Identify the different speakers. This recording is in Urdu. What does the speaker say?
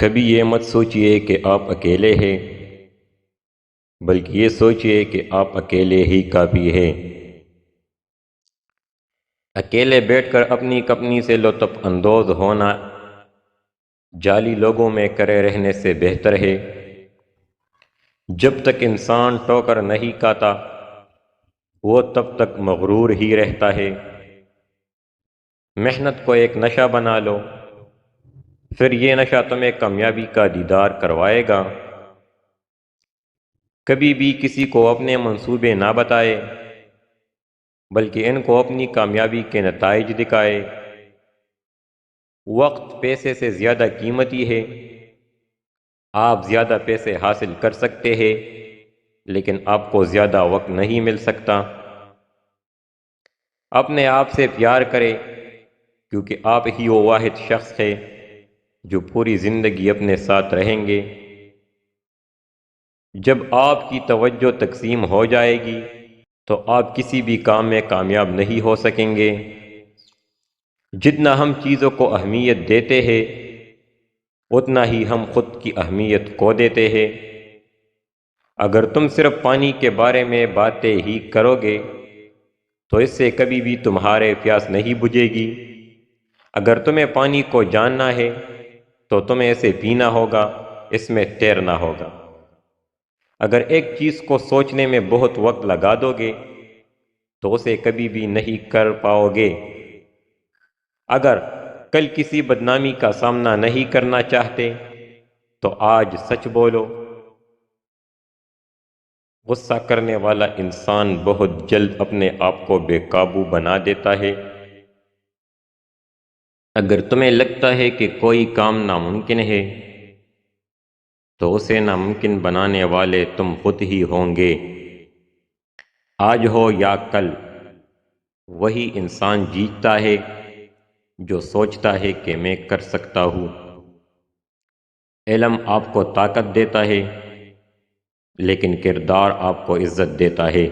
Speaker 1: کبھی یہ مت سوچئے کہ آپ اکیلے ہیں، بلکہ یہ سوچئے کہ آپ اکیلے ہی کافی ہیں۔ اکیلے بیٹھ کر اپنی کمپنی سے لطف اندوز ہونا جعلی لوگوں میں کرے رہنے سے بہتر ہے۔ جب تک انسان ٹھوکر نہیں کھاتا وہ تب تک مغرور ہی رہتا ہے۔ محنت کو ایک نشہ بنا لو، پھر یہ نشہ تمہیں کامیابی کا دیدار کروائے گا۔ کبھی بھی کسی کو اپنے منصوبے نہ بتائے، بلکہ ان کو اپنی کامیابی کے نتائج دکھائے۔ وقت پیسے سے زیادہ قیمتی ہے۔ آپ زیادہ پیسے حاصل کر سکتے ہیں، لیکن آپ کو زیادہ وقت نہیں مل سکتا۔ اپنے آپ سے پیار کرے، کیونکہ آپ ہی وہ واحد شخص ہے جو پوری زندگی اپنے ساتھ رہیں گے۔ جب آپ کی توجہ تقسیم ہو جائے گی تو آپ کسی بھی کام میں کامیاب نہیں ہو سکیں گے۔ جتنا ہم چیزوں کو اہمیت دیتے ہیں اتنا ہی ہم خود کی اہمیت کھو دیتے ہیں۔ اگر تم صرف پانی کے بارے میں باتیں ہی کرو گے تو اس سے کبھی بھی تمہارے پیاس نہیں بجھے گی۔ اگر تمہیں پانی کو جاننا ہے تو تمہیں اسے پینا ہوگا، اس میں تیرنا ہوگا۔ اگر ایک چیز کو سوچنے میں بہت وقت لگا دو گے تو اسے کبھی بھی نہیں کر پاؤ گے۔ اگر کل کسی بدنامی کا سامنا نہیں کرنا چاہتے تو آج سچ بولو۔ غصہ کرنے والا انسان بہت جلد اپنے آپ کو بے قابو بنا دیتا ہے۔ اگر تمہیں لگتا ہے کہ کوئی کام ناممکن ہے تو اسے ناممکن بنانے والے تم خود ہی ہوں گے۔ آج ہو یا کل، وہی انسان جیتتا ہے جو سوچتا ہے کہ میں کر سکتا ہوں۔ علم آپ کو طاقت دیتا ہے، لیکن کردار آپ کو عزت دیتا ہے۔